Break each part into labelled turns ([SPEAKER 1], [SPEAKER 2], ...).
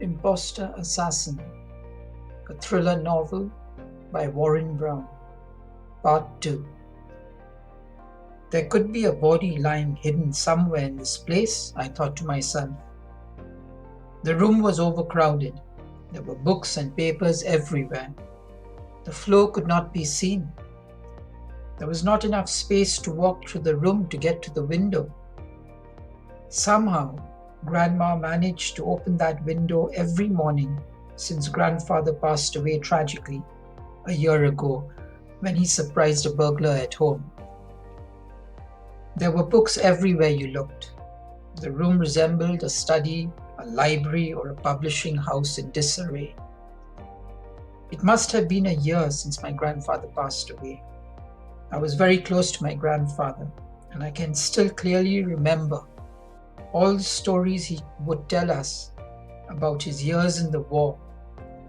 [SPEAKER 1] Impostor Assassin, a thriller novel by Warren Brown, Part 2. There could be a body lying hidden somewhere in this place, I thought to myself. The room was overcrowded. There were books and papers everywhere. The floor could not be seen. There was not enough space to walk through the room to get to the window. Somehow, Grandma managed to open that window every morning since Grandfather passed away tragically a year ago when he surprised a burglar at home. There were books everywhere you looked. The room resembled a study, a library, or a publishing house in disarray. It must have been a year since my grandfather passed away. I was very close to my grandfather, and I can still clearly remember all the stories he would tell us about his years in the war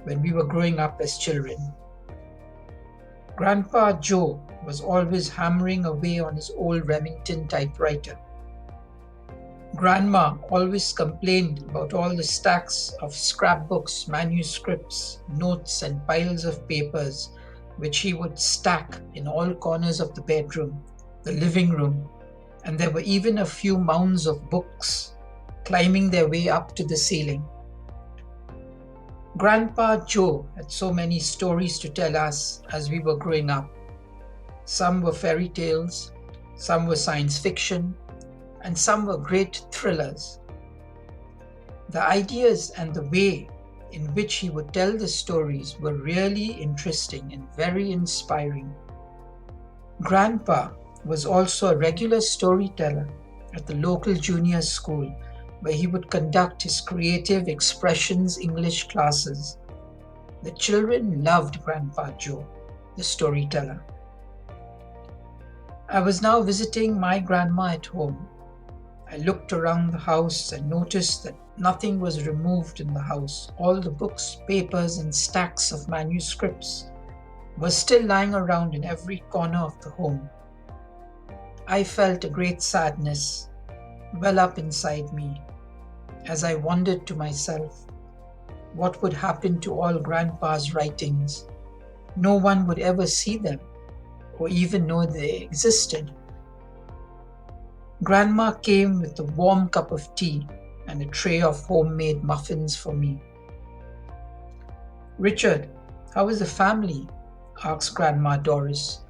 [SPEAKER 1] when we were growing up as children. Grandpa Joe was always hammering away on his old Remington typewriter. Grandma always complained about all the stacks of scrapbooks, manuscripts, notes, and piles of papers which he would stack in all corners of the bedroom, the living room, and there were even a few mounds of books climbing their way up to the ceiling. Grandpa Joe had so many stories to tell us as we were growing up. Some were fairy tales, some were science fiction, and some were great thrillers. The ideas and the way in which he would tell the stories were really interesting and very inspiring. Grandpa was also a regular storyteller at the local junior school where he would conduct his creative expressions English classes. The children loved Grandpa Joe, the storyteller. I was now visiting my grandma at home. I looked around the house and noticed that nothing was removed in the house. All the books, papers, and stacks of manuscripts were still lying around in every corner of the home. I felt a great sadness well up inside me as I wondered to myself, what would happen to all Grandpa's writings? No one would ever see them or even know they existed. Grandma came with a warm cup of tea and a tray of homemade muffins for me. "Richard, how is the family?" asked Grandma Doris.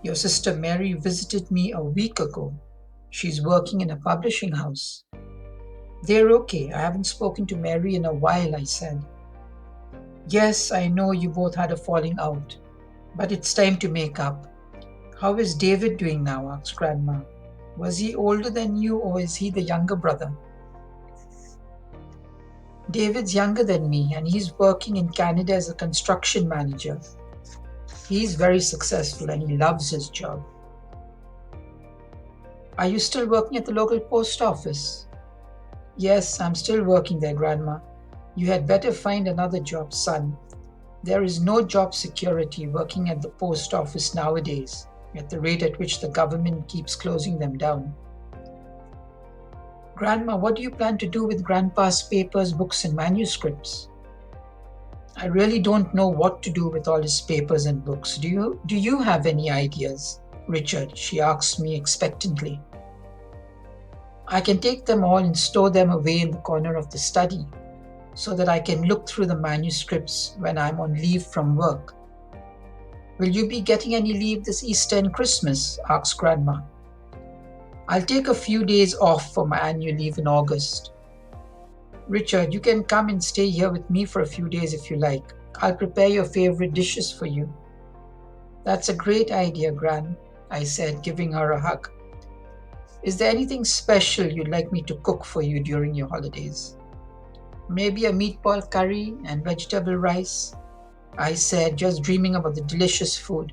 [SPEAKER 1] "Your sister Mary visited me a week ago. She's working in a publishing house." "They're okay. I haven't spoken to Mary in a while," I said. "Yes, I know you both had a falling out, but it's time to make up." "How is David doing now?" asked Grandma. "Was he older than you or is he the younger brother?" "David's younger than me and he's working in Canada as a construction manager. He's very successful and he loves his job." "Are you still working at the local post office?" "Yes, I'm still working there, Grandma. You had better find another job, son. There is no job security working at the post office nowadays, at the rate at which the government keeps closing them down." "Grandma, what do you plan to do with Grandpa's papers, books, and manuscripts?" "I really don't know what to do with all his papers and books. Do you have any ideas, Richard?" she asked me expectantly. "I can take them all and store them away in the corner of the study so that I can look through the manuscripts when I'm on leave from work." "Will you be getting any leave this Easter and Christmas?" asked Grandma. "I'll take a few days off for my annual leave in August." "Richard, you can come and stay here with me for a few days if you like. I'll prepare your favorite dishes for you." "That's a great idea, Gran," I said, giving her a hug. "Is there anything special you'd like me to cook for you during your holidays?" "Maybe a meatball curry and vegetable rice," I said, just dreaming about the delicious food.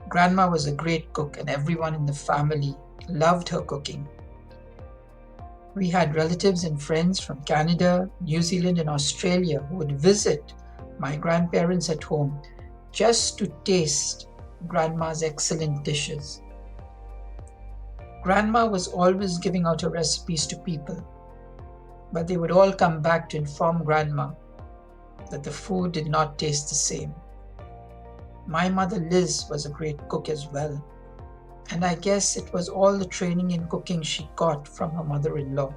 [SPEAKER 1] Grandma was a great cook and everyone in the family loved her cooking. We had relatives and friends from Canada, New Zealand, and Australia who would visit my grandparents at home just to taste Grandma's excellent dishes. Grandma was always giving out her recipes to people. but they would all come back to inform Grandma that the food did not taste the same. My mother Liz was a great cook as well, and I guess it was all the training in cooking she got from her mother-in-law.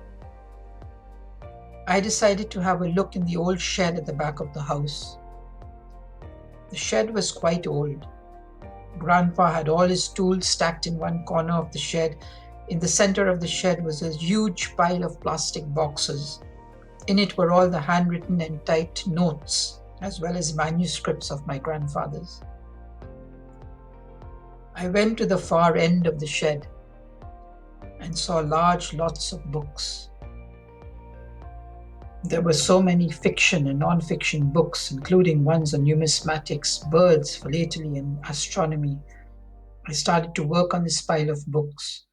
[SPEAKER 1] I decided to have a look in the old shed at the back of the house. The shed was quite old. Grandpa had all his tools stacked in one corner of the shed. In the center of the shed was a huge pile of plastic boxes. In it were all the handwritten and typed notes, as well as manuscripts of my grandfather's. I went to the far end of the shed and saw large lots of books. There were so many fiction and non-fiction books, including ones on numismatics, birds, philately, and astronomy. I started to work on this pile of books,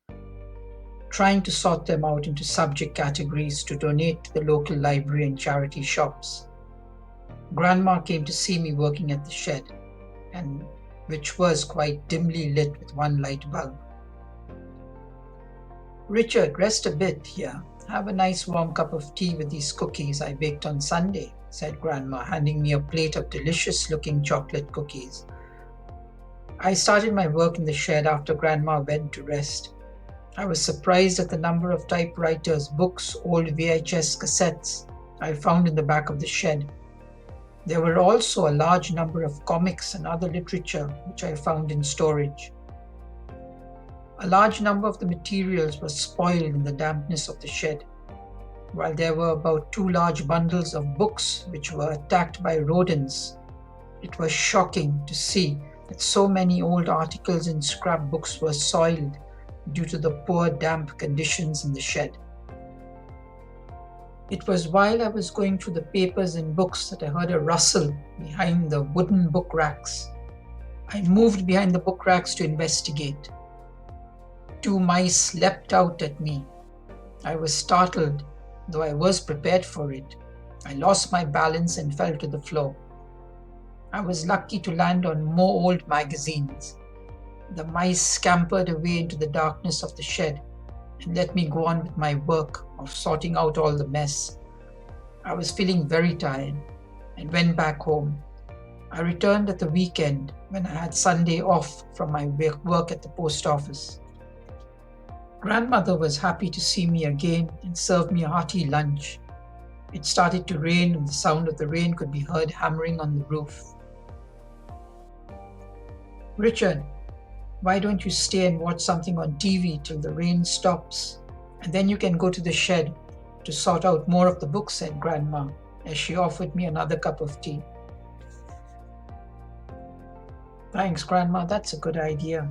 [SPEAKER 1] trying to sort them out into subject categories to donate to the local library and charity shops. Grandma came to see me working at the shed, and which was quite dimly lit with one light bulb. "Richard, rest a bit here. Have a nice warm cup of tea with these cookies I baked on Sunday," said Grandma, handing me a plate of delicious-looking chocolate cookies. I started my work in the shed after Grandma went to rest. I was surprised at the number of typewriters, books, old VHS cassettes I found in the back of the shed. There were also a large number of comics and other literature which I found in storage. A large number of the materials was spoiled in the dampness of the shed, while there were about 2 large bundles of books which were attacked by rodents. It was shocking to see that so many old articles and scrapbooks were soiled due to the poor damp conditions in the shed. It was while I was going through the papers and books that I heard a rustle behind the wooden book racks. I moved behind the book racks to investigate. 2 mice leapt out at me. I was startled, though I was prepared for it. I lost my balance and fell to the floor. I was lucky to land on more old magazines. The mice scampered away into the darkness of the shed and let me go on with my work of sorting out all the mess. I was feeling very tired and went back home. I returned at the weekend when I had Sunday off from my work at the post office. Grandmother was happy to see me again and served me a hearty lunch. It started to rain and the sound of the rain could be heard hammering on the roof. "Richard, why don't you stay and watch something on TV till the rain stops, and then you can go to the shed to sort out more of the books," said Grandma, as she offered me another cup of tea. "Thanks, Grandma, that's a good idea.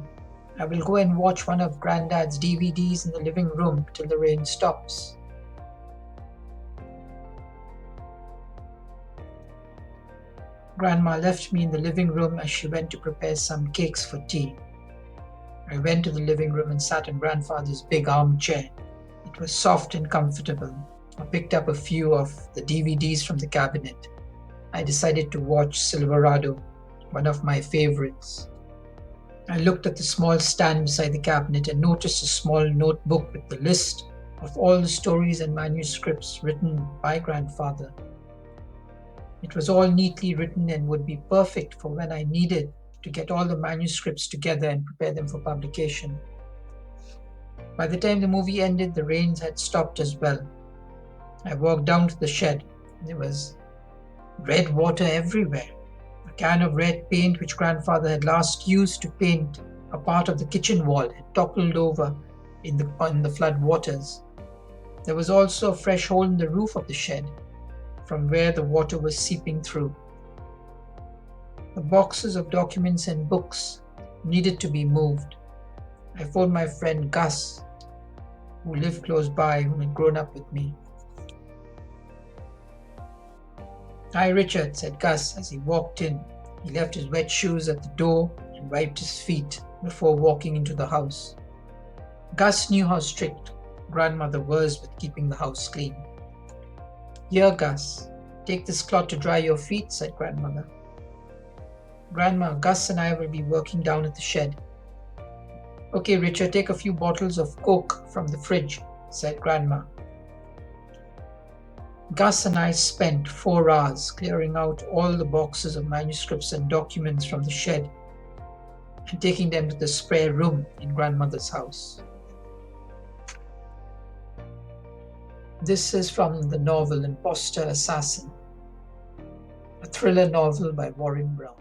[SPEAKER 1] I will go and watch one of Granddad's DVDs in the living room till the rain stops." Grandma left me in the living room as she went to prepare some cakes for tea. I went to the living room and sat in Grandfather's big armchair. It was soft and comfortable. I picked up a few of the DVDs from the cabinet. I decided to watch Silverado, one of my favorites. I looked at the small stand beside the cabinet and noticed a small notebook with the list of all the stories and manuscripts written by Grandfather. It was all neatly written and would be perfect for when I needed to get all the manuscripts together and prepare them for publication. By the time the movie ended, the rains had stopped as well. I walked down to the shed. There was red water everywhere. A can of red paint which Grandfather had last used to paint a part of the kitchen wall had toppled over in the flood waters. There was also a fresh hole in the roof of the shed, from where the water was seeping through. The boxes of documents and books needed to be moved. I phoned my friend Gus, who lived close by, who had grown up with me. "Hi, Richard," said Gus as he walked in. He left his wet shoes at the door and wiped his feet before walking into the house. Gus knew how strict Grandmother was with keeping the house clean. "Here, Gus, take this cloth to dry your feet," said Grandmother. "Grandma, Gus and I will be working down at the shed." "Okay, Richard, take a few bottles of Coke from the fridge," said Grandma. Gus and I spent 4 hours clearing out all the boxes of manuscripts and documents from the shed and taking them to the spare room in grandmother's house. This is from the novel Impostor Assassin, a thriller novel by Warren Brown.